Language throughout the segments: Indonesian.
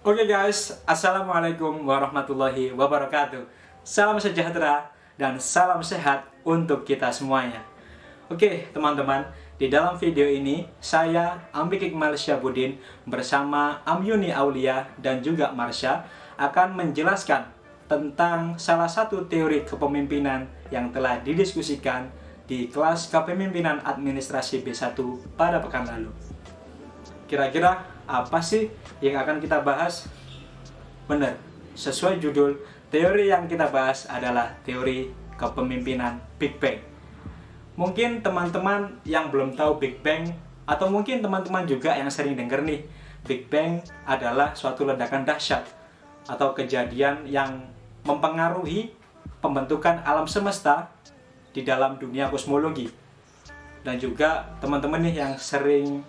Oke guys, Assalamualaikum warahmatullahi wabarakatuh. Salam sejahtera dan salam sehat untuk kita semuanya. Oke teman-teman, di dalam video ini saya Ambik Iqmal Syabudin bersama Amyuni Aulia dan juga Marsha akan menjelaskan tentang salah satu teori kepemimpinan yang telah didiskusikan di kelas Kepemimpinan Administrasi B1 pada pekan lalu. Kira-kira apa sih yang akan kita bahas? Benar, sesuai judul, teori yang kita bahas adalah teori kepemimpinan Big Bang. Mungkin teman-teman yang belum tahu Big Bang, atau mungkin teman-teman juga yang sering dengar nih, Big Bang adalah suatu ledakan dahsyat atau kejadian yang mempengaruhi pembentukan alam semesta di dalam dunia kosmologi. Dan juga teman-teman nih yang sering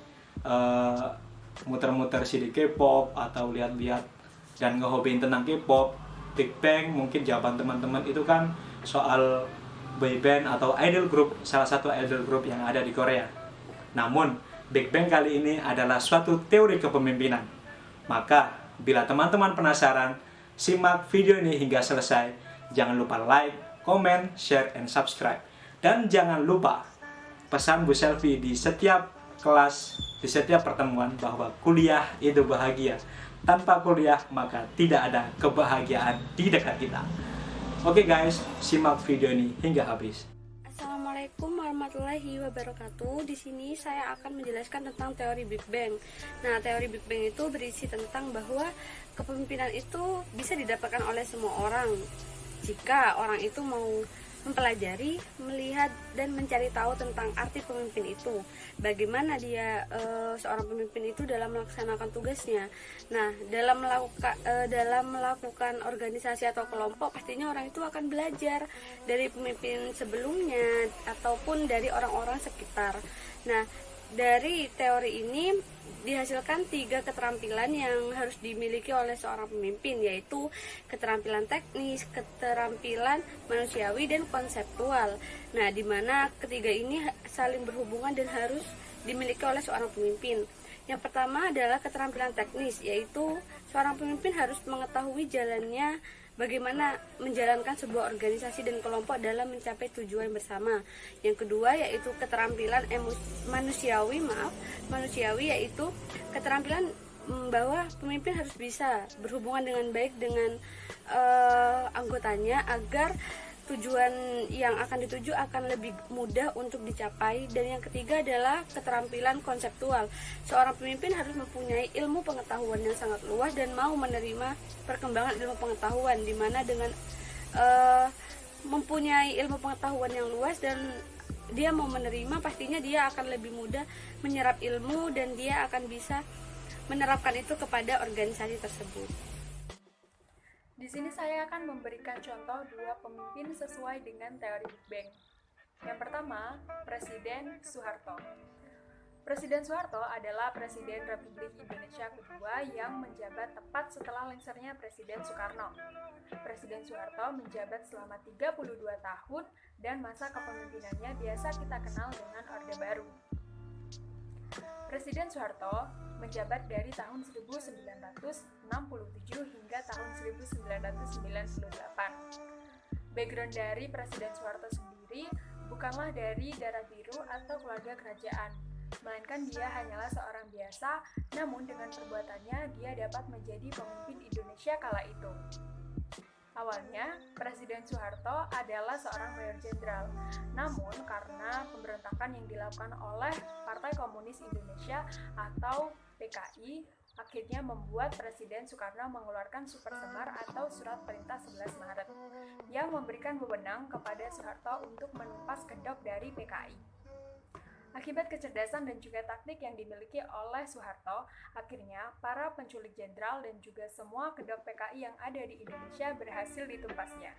muter-muter CD K-pop atau lihat-lihat dan ngehobiin tentang K-pop, Big Bang, mungkin jawaban teman-teman itu kan soal boyband atau idol group, salah satu idol group yang ada di Korea. Namun, Big Bang kali ini adalah suatu teori kepemimpinan. Maka, bila teman-teman penasaran, simak video ini hingga selesai. Jangan lupa like, comment, share, and subscribe. Dan jangan lupa pesan Bu Selfie di setiap kelas, di setiap pertemuan bahwa kuliah itu bahagia. Tanpa kuliah maka tidak ada kebahagiaan di dekat kita. Oke guys, simak video ini hingga habis. Assalamualaikum warahmatullahi wabarakatuh. Di sini saya akan menjelaskan tentang teori Big Bang. Nah, teori Big Bang itu berisi tentang bahwa kepemimpinan itu bisa didapatkan oleh semua orang jika orang itu mau mempelajari, melihat, dan mencari tahu tentang arti pemimpin itu. Bagaimana dia seorang pemimpin itu dalam melaksanakan tugasnya. Nah, dalam melakukan organisasi atau kelompok, pastinya orang itu akan belajar dari pemimpin sebelumnya ataupun dari orang-orang sekitar. Nah, dari teori ini dihasilkan 3 keterampilan yang harus dimiliki oleh seorang pemimpin, yaitu keterampilan teknis, keterampilan manusiawi, dan konseptual. Nah, di mana ketiga ini saling berhubungan dan harus dimiliki oleh seorang pemimpin. Yang pertama adalah keterampilan teknis, yaitu seorang pemimpin harus mengetahui jalannya bagaimana menjalankan sebuah organisasi dan kelompok dalam mencapai tujuan bersama. Yang kedua yaitu keterampilan manusiawi, yaitu keterampilan bahwa pemimpin harus bisa berhubungan dengan baik dengan anggotanya agar tujuan yang akan dituju akan lebih mudah untuk dicapai. Dan yang ketiga adalah keterampilan konseptual. Seorang pemimpin harus mempunyai ilmu pengetahuan yang sangat luas dan mau menerima perkembangan ilmu pengetahuan, di mana dengan mempunyai ilmu pengetahuan yang luas dan dia mau menerima, pastinya dia akan lebih mudah menyerap ilmu dan dia akan bisa menerapkan itu kepada organisasi tersebut. Di sini saya akan memberikan contoh 2 pemimpin sesuai dengan teori Big Bang. Yang pertama, Presiden Soeharto. Presiden Soeharto adalah Presiden Republik Indonesia kedua yang menjabat tepat setelah lengsernya Presiden Soekarno. Presiden Soeharto menjabat selama 32 tahun dan masa kepemimpinannya biasa kita kenal dengan Orde Baru. Presiden Soeharto menjabat dari tahun 1967 hingga tahun 1998. Background dari Presiden Soeharto sendiri bukanlah dari darah biru atau keluarga kerajaan, melainkan dia hanyalah seorang biasa, namun dengan perbuatannya dia dapat menjadi pemimpin Indonesia kala itu. Awalnya, Presiden Soeharto adalah seorang mayor jenderal. Namun, karena pemberontakan yang dilakukan oleh Partai Komunis Indonesia atau PKI, akhirnya membuat Presiden Soekarno mengeluarkan Super Semar atau Surat Perintah 11 Maret yang memberikan wewenang kepada Soeharto untuk menumpas kedok dari PKI. Akibat kecerdasan dan juga taktik yang dimiliki oleh Soeharto, akhirnya para penculik jenderal dan juga semua kedok PKI yang ada di Indonesia berhasil ditumpasnya.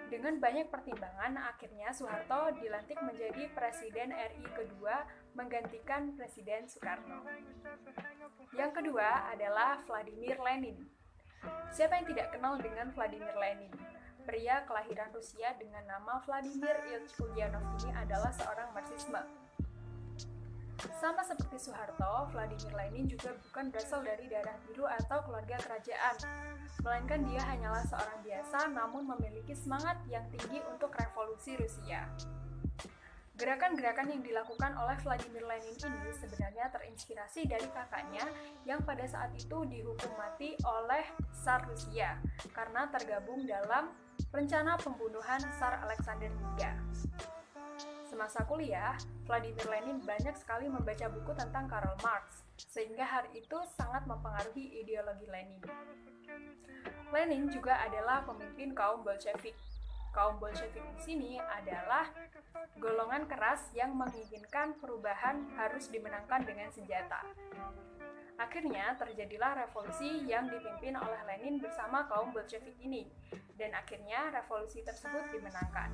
Dengan banyak pertimbangan, akhirnya Soeharto dilantik menjadi Presiden RI kedua menggantikan Presiden Soekarno. Yang kedua adalah Vladimir Lenin. Siapa yang tidak kenal dengan Vladimir Lenin? Pria kelahiran Rusia dengan nama Vladimir Ilyich Ulyanov ini adalah seorang Marxisme. Sama seperti Soeharto, Vladimir Lenin juga bukan berasal dari darah biru atau keluarga kerajaan, melainkan dia hanyalah seorang biasa namun memiliki semangat yang tinggi untuk revolusi Rusia. Gerakan-gerakan yang dilakukan oleh Vladimir Lenin ini sebenarnya terinspirasi dari kakaknya yang pada saat itu dihukum mati oleh Tsar Rusia karena tergabung dalam rencana pembunuhan Tsar Alexander III. Semasa kuliah, Vladimir Lenin banyak sekali membaca buku tentang Karl Marx, sehingga hal itu sangat mempengaruhi ideologi Lenin. Lenin juga adalah pemimpin kaum Bolshevik. Kaum Bolshevik di sini adalah golongan keras yang menginginkan perubahan harus dimenangkan dengan senjata. Akhirnya terjadilah revolusi yang dipimpin oleh Lenin bersama kaum Bolshevik ini, dan akhirnya revolusi tersebut dimenangkan.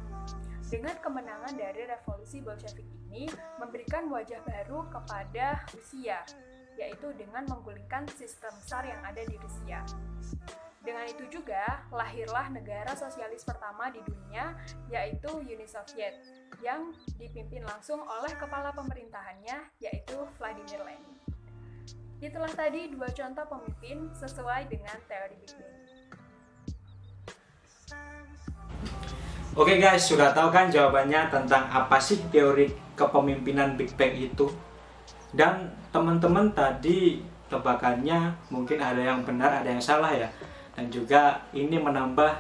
Dengan kemenangan dari revolusi Bolshevik ini memberikan wajah baru kepada Rusia, yaitu dengan menggulingkan sistem Tsar yang ada di Rusia. Dengan itu juga lahirlah negara sosialis pertama di dunia, yaitu Uni Soviet, yang dipimpin langsung oleh kepala pemerintahannya, yaitu Vladimir Lenin. Itulah tadi 2 contoh pemimpin sesuai dengan teori Big Bang. Oke guys, sudah tahu kan jawabannya tentang apa sih teori kepemimpinan Big Bang itu? Dan teman-teman tadi tebakannya mungkin ada yang benar, ada yang salah ya. Dan juga ini menambah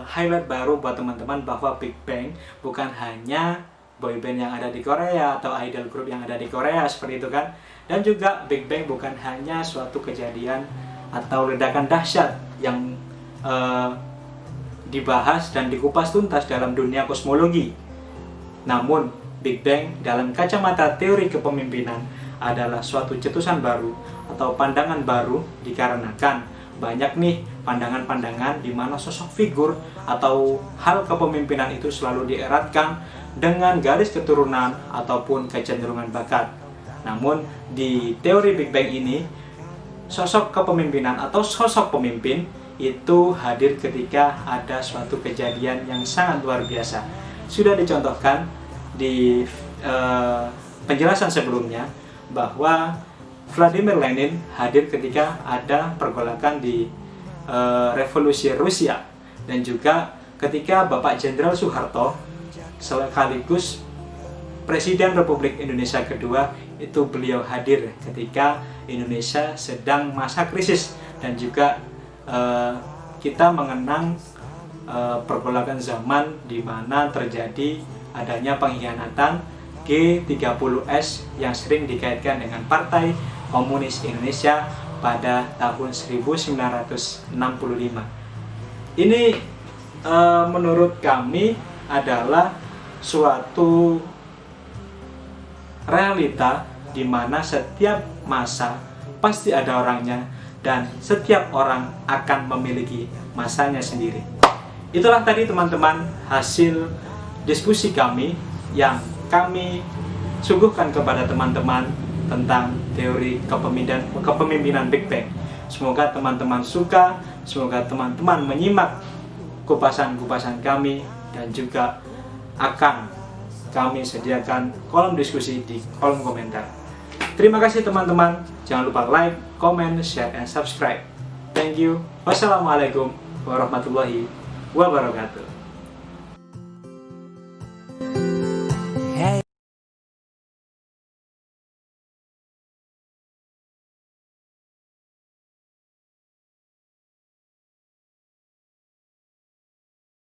highlight baru buat teman-teman bahwa Big Bang bukan hanya boyband yang ada di Korea atau idol group yang ada di Korea seperti itu kan. Dan juga Big Bang bukan hanya suatu kejadian atau ledakan dahsyat yang dibahas dan dikupas tuntas dalam dunia kosmologi. Namun, Big Bang dalam kacamata teori kepemimpinan adalah suatu cetusan baru atau pandangan baru dikarenakan banyak nih pandangan-pandangan di mana sosok figur atau hal kepemimpinan itu selalu dieratkan dengan garis keturunan ataupun kecenderungan bakat. Namun, di teori Big Bang ini, sosok kepemimpinan atau sosok pemimpin itu hadir ketika ada suatu kejadian yang sangat luar biasa. Sudah dicontohkan di penjelasan sebelumnya bahwa Vladimir Lenin hadir ketika ada pergolakan di revolusi Rusia, dan juga ketika Bapak Jenderal Soeharto sekaligus Presiden Republik Indonesia kedua itu beliau hadir ketika Indonesia sedang masa krisis, dan juga kita mengenang pergolakan zaman di mana terjadi adanya pengkhianatan G30S yang sering dikaitkan dengan Partai Komunis Indonesia pada tahun 1965. Ini menurut kami adalah suatu realita di mana setiap masa pasti ada orangnya, dan setiap orang akan memiliki masanya sendiri. Itulah tadi teman-teman hasil diskusi kami yang kami suguhkan kepada teman-teman tentang teori kepemimpinan Big Bang. Semoga teman-teman suka, semoga teman-teman menyimak kupasan-kupasan kami, dan juga akan kami sediakan kolom diskusi di kolom komentar. Terima kasih teman-teman. Jangan lupa like, comment, share, and subscribe. Thank you. Wassalamualaikum warahmatullahi wabarakatuh.